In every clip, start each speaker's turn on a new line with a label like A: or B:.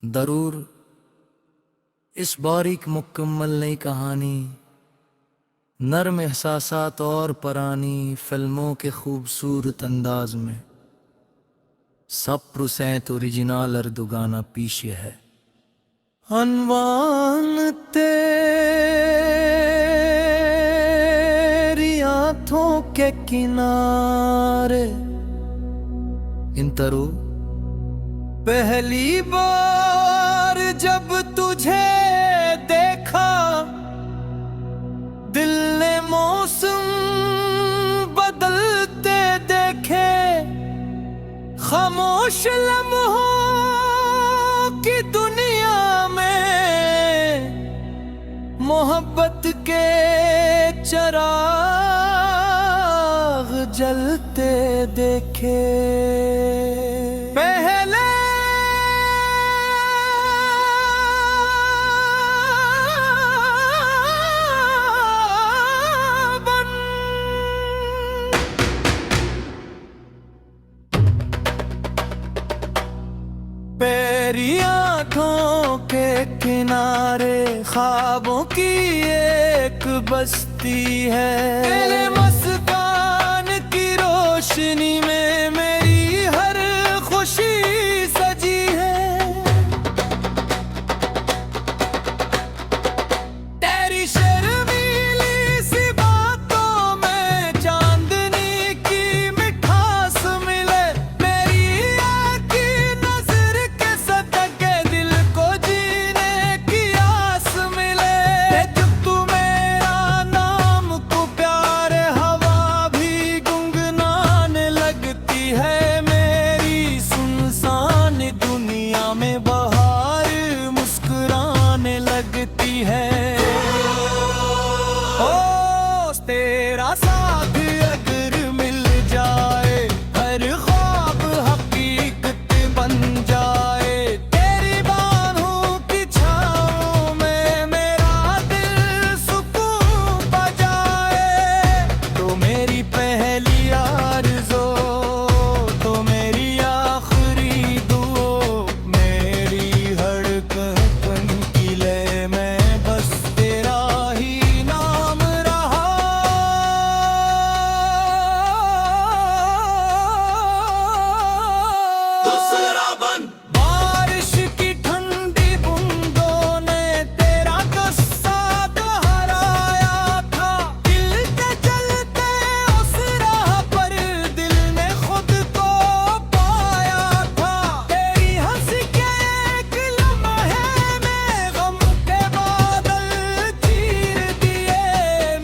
A: जरूर इस बारीक मुकम्मल नई कहानी, नर्म एहसासात और पुरानी फिल्मों के खूबसूरत अंदाज में 100% ओरिजिनल अर्दुगाना पीछे है। अनवान तेरी आंखों के किनारे इंतरू, पहली बार जब तुझे देखा दिल ने मौसम बदलते देखे। खामोश लम्हों की दुनिया में मोहब्बत के चिराग जलते देखे। पहले तेरी आंखों के किनारे ख्वाबों की एक बस्ती है। तेरे मुस्कान की रोशनी में मेरी हर खुशी सजी है। तेरी शर्मीली सी बातों में चांदनी की मिठास मिले। मेरी आँखी नजर के सदके दिल को जीने की आस मिले। जब तू मेरा नाम को प्यारे हवा भी गुनगुनाने लगती है। मेरी सुनसान दुनिया में बहार मुस्कुराने लगती है। ओ तेरा साथ अगर मिल जाए हर ख्वाब हकीकत बन जाए। तेरी बाहों की छाँव में मेरा दिल सुकून पा जाए। तो मेरी पहली आरज़ू, तो मेरी आखिरी दुआ, मेरी धड़कन की लय में बस तेरा ही नाम रहा। दूसरा बन बारिश की ठंडी बूंदों ने तेरा गुस्सा दोहराया था। दिल के चलते उस राह पर दिल ने खुद को पाया था। तेरी हंसी के एक लम्हे में गम के बादल चीर दिए।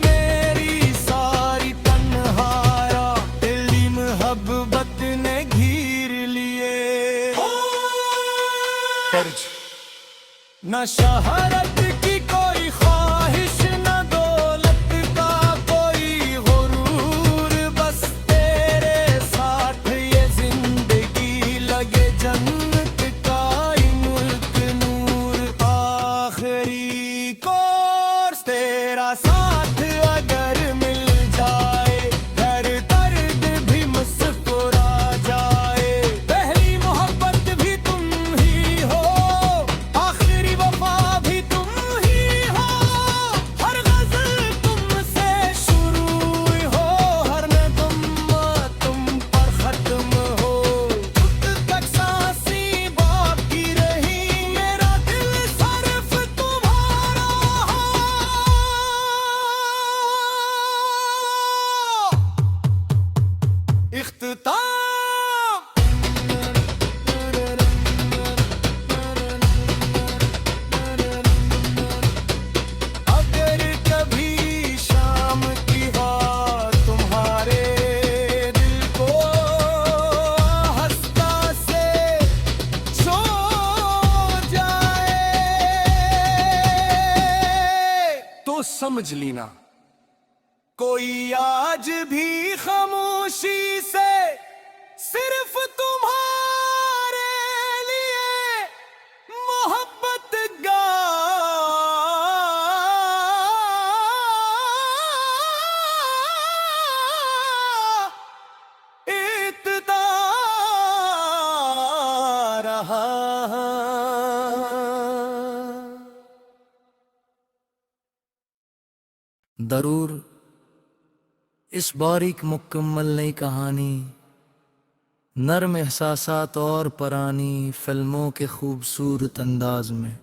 A: मेरी सारी तन्हाइयाँ तेरी मोहब्बत ने घेर लिए। फर्ज न शहरत की कोई ख्वाहिश, न दौलत का कोई गुरूर। बस तेरे साथ ये जिंदगी लगे जन्नत का मुल्क नूर। आखिरी कोर्स तेरा साथ अगर मिल जाए हर दर्द भी मुस्कुरा जाए। पहली मोहब्बत भी तुम ही हो, आखिरी वफा भी तुम ही हो। हर गज़ल तुमसे शुरू हो, हर नगम तुम पर खत्म हो। खुद तक सांसें बाकी रही, मेरा दिल सिर्फ तुम्हारा हो। इख्तिताम अगर कभी शाम की बात तुम्हारे दिल को हंसता से छोड़ जाए तो समझ लेना कोई आज भी खामोशी से सिर्फ तुम्हारे लिए मोहब्बत गा इतना रहा।
B: जरूर इस बारीक मुकम्मल नई कहानी, नर्म एहसासात और पुरानी फिल्मों के खूबसूरत अंदाज में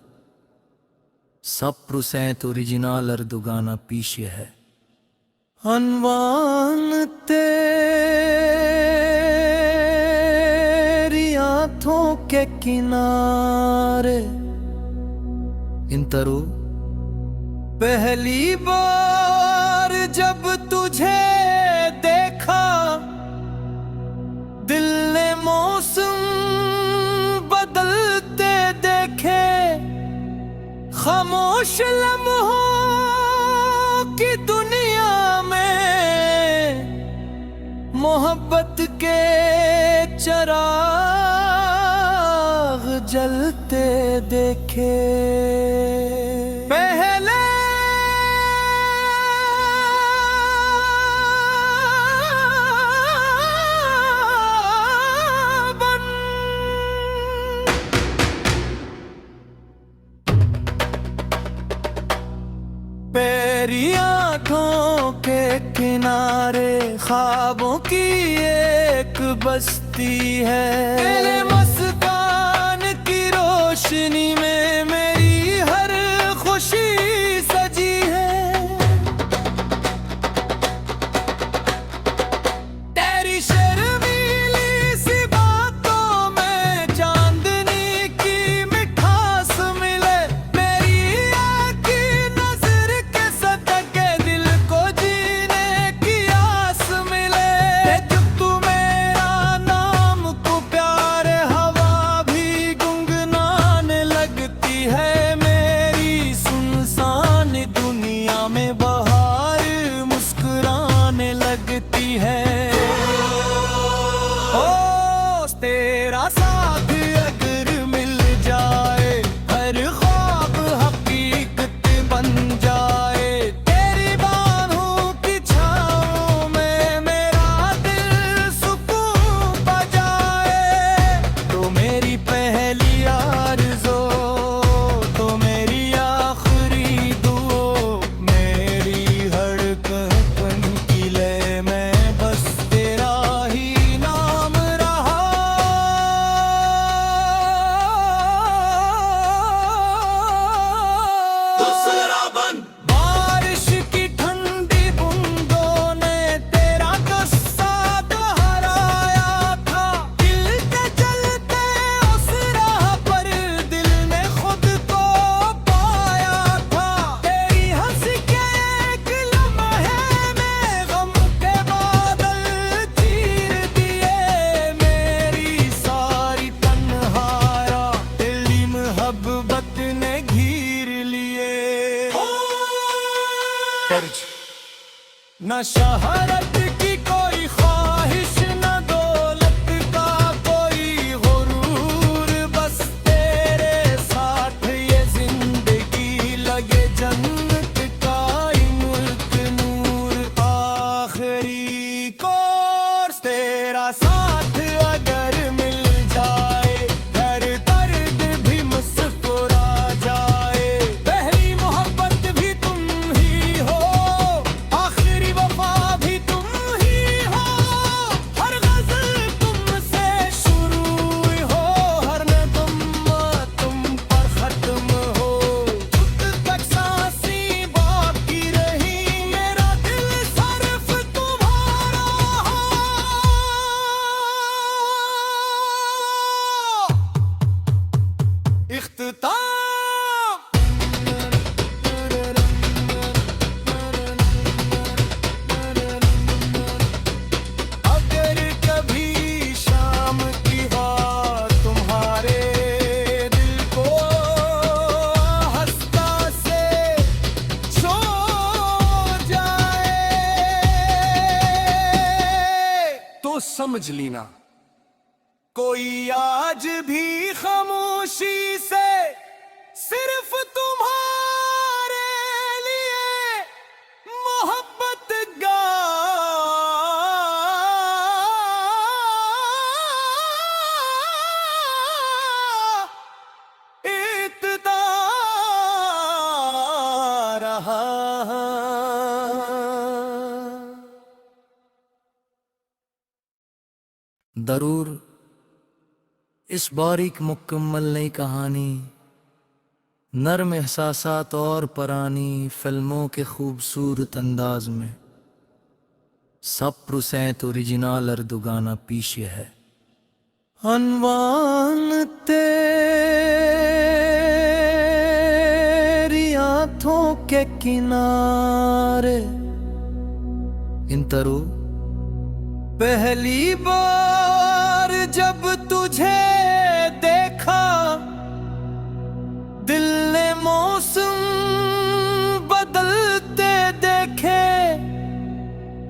B: 100% ओरिजिनल अर्दुगाना पीछे है। अनवान तेरी आंखों के किनारे इंतरू, पहली बार जब तुझे देखा दिल ने मौसम बदलते देखे, खामोश लम्हों की दुनिया में मोहब्बत के चिराग जलते देखे। पहले मेरी आंखों के किनारे ख्वाबों की एक बस्ती है, तेरे मुस्कान की रोशनी में मेरी हर खुशी सजी है। तेरी शर्मीली सी बातों में चांदनी की मिठास मिले, मेरी आँखी नजर के सदके दिल को जीने की आस मिले। जब तू मेरा नाम को प्यारे हवा भी गुनगुनाने लगती है, मेरी सुनसान दुनिया में बहार मुस्कुराने लगती है। ओ तेरा साथ अगर मिल जाए, हर ख्वाब हकीकत बन जाए, तेरी बाहों की छाँव में मेरा दिल सुकून पा जाए। तो मेरी पहली आरज़ू, तो मेरी आखिरी दुआ, मेरी धड़कन की लय में बस तेरा ही नाम रहा। दूसरा बन बारिश की ठंडी बूंदों ने तेरा गुस्सा दोहराया था, दिल के चलते उस राह पर दिल ने खुद को पाया था। तेरी हंसी के एक लम्हे में गम के बादल चीर दिए, मेरी सारी तन्हाइयाँ तेरी मोहब्बत ने घेर लिए। फर्ज न शहरत की कोई ख्वाहिश, न दौलत का कोई गुरूर, बस तेरे साथ ये जिंदगी लगे जन्नत का मुल्क नूर। आखिरी कोर्स तेरा साथ अगर मिल जाए, हर दर्द भी मुस्कुरा जाए। पहली मोहब्बत भी तुम ही हो, आखिरी वफा भी तुम ही हो, हर गज़ल तुमसे शुरू हो, हर नग़्म तुम पर खत्म हो। खुद तक सांसें बाकी रही, मेरा दिल सिर्फ तुम्हारा हो। इख्तिताम अगर कभी शाम की बात तुम्हारे दिल को हंसता से छो जाए, तो समझ लेना कोई आज भी खामोशी से सिर्फ तुम्हारे लिए मोहब्बत गा इतना रहा।
C: जरूर इस बारीक मुकम्मल नई कहानी, नर्म एहसासात और पुरानी फिल्मों के खूबसूरत अंदाज में 100% ओरिजिनल अर्दुगाना पीछे है। अनवान तेरी आंखों के किनारे इंतरू, पहली बार जब तुझे देखा दिल ने मौसम बदलते देखे,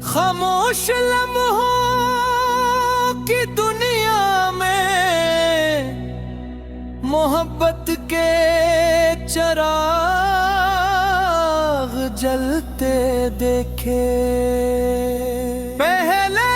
C: खामोश लम्हों की दुनिया में मोहब्बत के चराग जलते देखे। पहले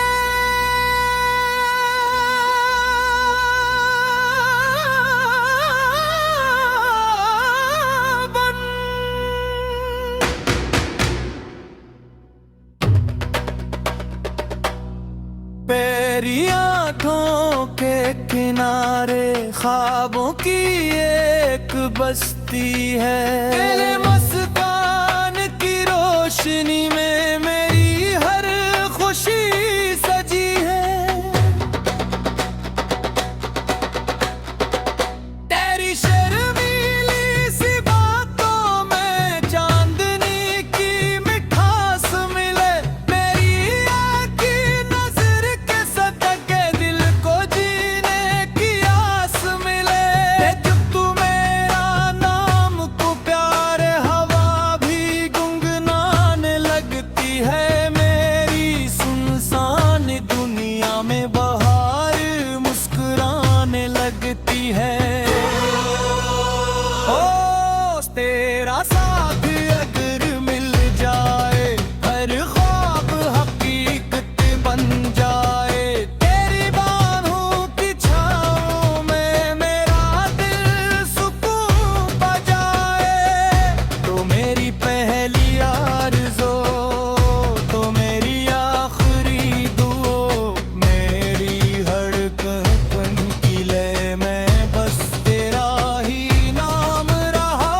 C: तेरी आंखों के किनारे ख्वाबों की एक बस्ती है, तेरे मुस्कान की रोशनी में मेरी हर खुशी सजी है। तेरी शर्मीली सी बातों में चांदनी की मिठास मिले, मेरी आँखी नजर के सदके दिल को जीने की आस मिले। जब तू मेरा नाम को प्यारे हवा भी गुनगुनाने लगती है, मेरी सुनसान दुनिया में बहार मुस्कुराने लगती है। ओ तेरा साथ अगर मिल जाए हर ख्वाब हकीकत बन जाए, तेरी बाहों की छाँव में मेरा दिल सुकून पा जाए। तो मेरी पहली आरज़ू, तो मेरी आखिरी दुआ, मेरी धड़कन की लय में बस तेरा ही नाम रहा।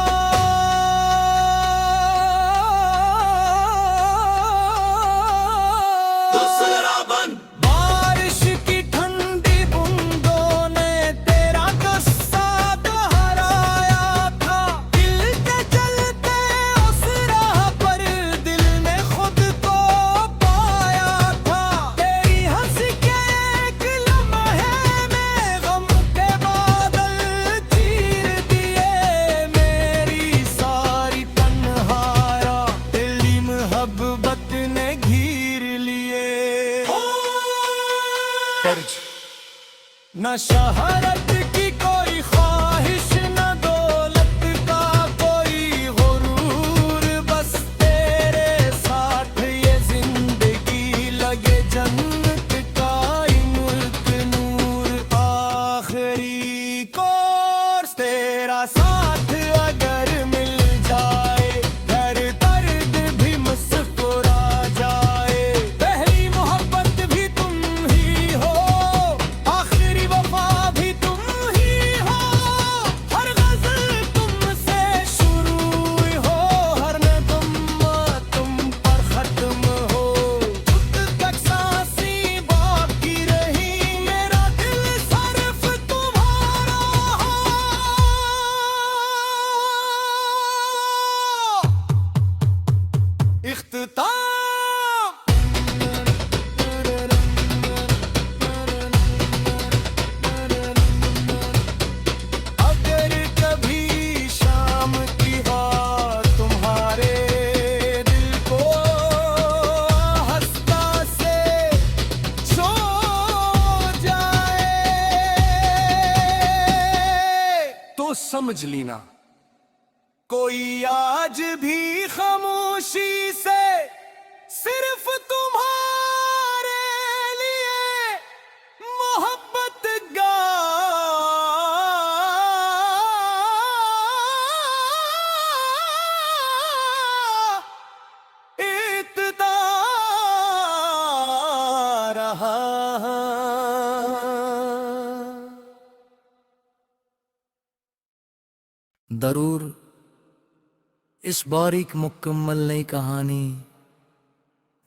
C: दूसरा बन बारिश की ठंडी बूंदों ने तेरा गुस्सा दोहराया था, दिल के चलते उस राह पर दिल ने खुद को पाया था। तेरी हंसी के एक लम्हे में गम के बादल चीर दिए, मेरी सारी तन्हाइयाँ तेरी मोहब्बत ने घेर लिए। फर्ज न शहरत की कोई ख्वाहिश, न दौलत का कोई गुरूर, बस तेरे साथ ये जिंदगी लगे जन्नत का मुल्क नूर। आखिरी कोर्स तेरा साथ अगर मिल जाए, हर दर्द भी मुस्कुरा जाए। पहली मोहब्बत भी तुम ही हो, आखिरी वफा भी तुम ही हो, हर गज़ल तुमसे शुरू हो, हर नग़्म तुम पर खत्म हो। खुद तक सांसें बाकी रही, मेरा दिल सिर्फ तुम्हारा हो। इख्तिताम अगर कभी शाम की बात तुम्हारे दिल को हंसता से सो जाए, तो समझ लेना कोई आज भी खामोशी से सिर्फ तुम्हारे लिए मोहब्बत गा इतना रहा।
D: जरूर इस बारीक मुकम्मल नई कहानी,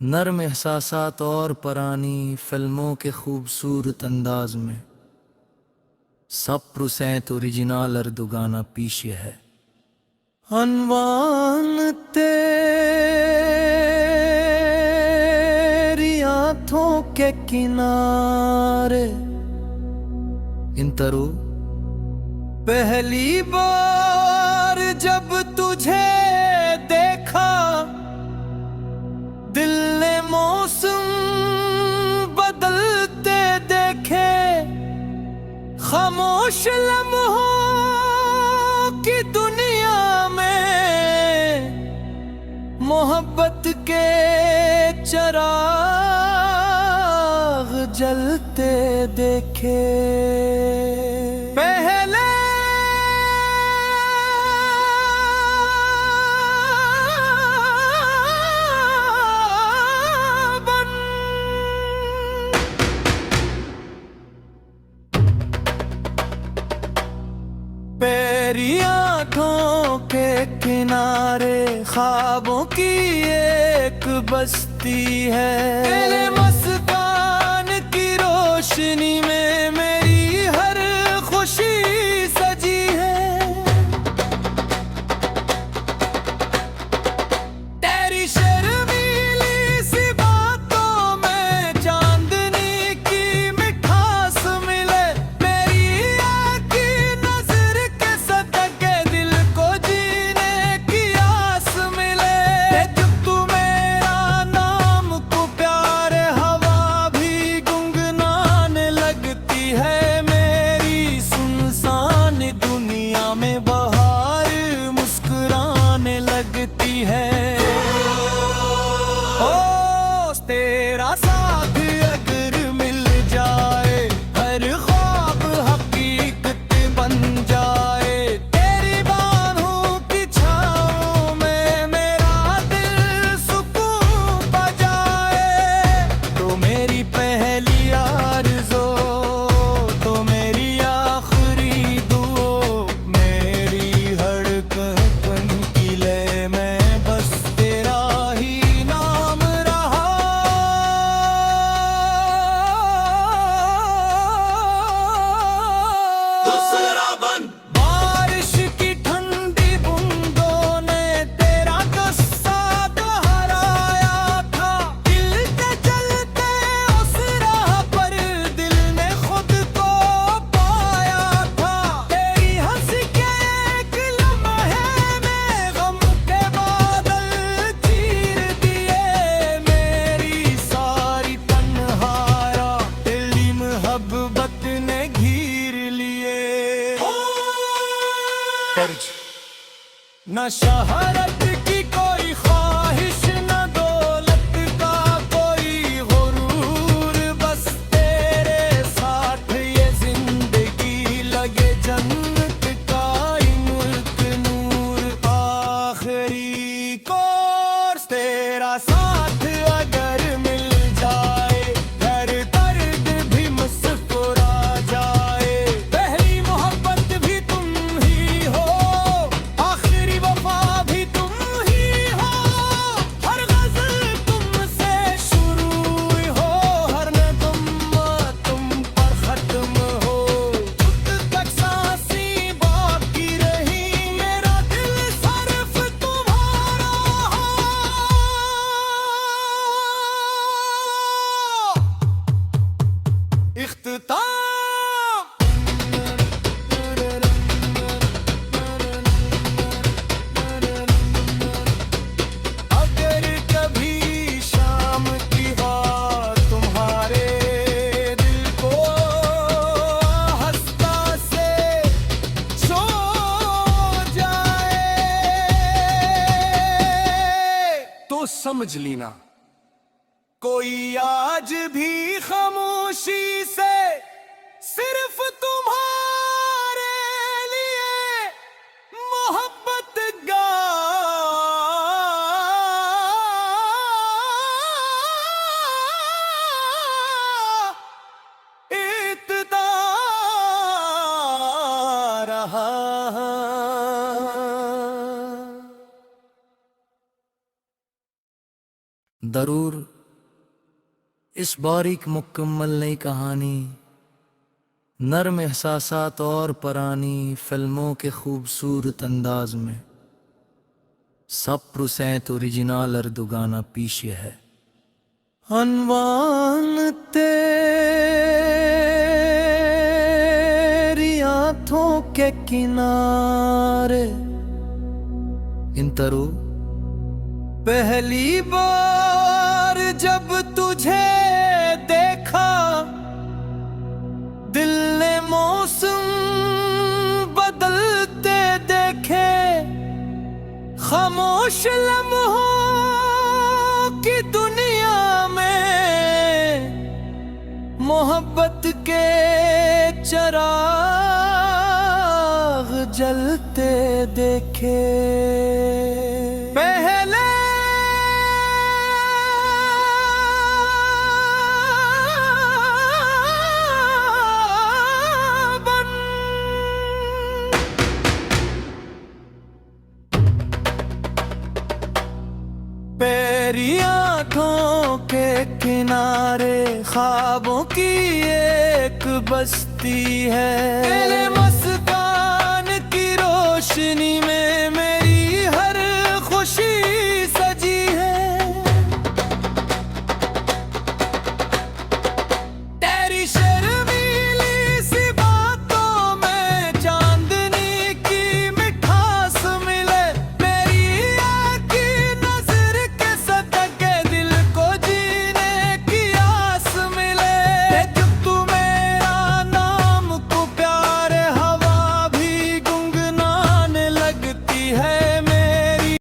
D: नर्म एहसासात और पुरानी फिल्मों के खूबसूरत अंदाज में 100% ओरिजिनल अर्दुगाना पीछे है। अनवान तेरी आंखों के किनारे इंतरू, पहली बार जब तुझे देखा दिल ने मौसम बदलते देखे, खामोश लम्हों की दुनिया में मोहब्बत के चराग जलते देखे। पहले तेरी आंखों के किनारे ख्वाबों की एक बस्ती है, तेरे मस्तान की रोशनी में मेरी हर खुशी सजी है। तेरी शर्मीली सी बातों में चांदनी की मिठास मिले, मेरी आँखी नजर के सदके दिल को जीने की आस मिले। जब तू मेरा नाम को प्यारे हवा भी गुनगुनाने लगती है, मेरी सुनसान दुनिया में बहार मुस्कुराने लगती है। ओ तेरा साथ अगर मिल जाए हर ख्वाब हकीकत बन जाए, तेरी बाहों की छाँव में मेरा दिल सुकून पा जाए। तो मेरी पहली आरज़ू, तो मेरी आखिरी दुआ, मेरी धड़कन की लय में बस तेरा ही नाम रहा। दूसरा बन बारिश की ठंडी बूंदों ने तेरा गुस्सा दोहराया था, चलते चलते उस राह पर दिल ने खुद को पाया था। तेरी हंसी के एक लम्हे में गम के बादल चीर दिए, मेरी सारी तन्हाइयाँ तेरी मोहब्बत ने घेर लिए। फर्ज न शहरत की कोई ख्वाहिश, न दौलत का कोई गुरूर, बस तेरे साथ ये जिंदगी लगे जन्नत का मुल्क नूर। आखिरी कोर्स तेरा साथ अगर मिल जाए, हर दर्द भी मुस्कुरा जाए। पहली मोहब्बत भी तुम ही हो, आखिरी वफा भी तुम ही हो, हर गज़ल तुमसे शुरू हो, हर नग़्म तुम पर खत्म हो। खुद तक सांसें बाकी रही, मेरा दिल सिर्फ तुम्हारा हो। इख्तिताम अगर कभी शाम की बात तुम्हारे दिल को हंसता से छो जाए,
A: तो समझ लेना कोई आज भी खामोशी से सिर्फ तुम्हारे लिए मोहब्बत गा
D: रहा। जरूर इस बारीक मुकम्मल नई कहानी, नर्म एहसासात और पुरानी फिल्मों के खूबसूरत अंदाज में 100% ओरिजिनल उर्दू गाना पीछे है। अनवान तेरी आंखों के किनारे इंतरू, पहली बार जब तुझे देखा दिल ने मौसम बदलते देखे, खामोश लम्हों की दुनिया में मोहब्बत के चिराग जलते देखे। पहले तेरी आंखों के किनारे ख्वाबों की एक बस्ती है, मस्तान की रोशनी में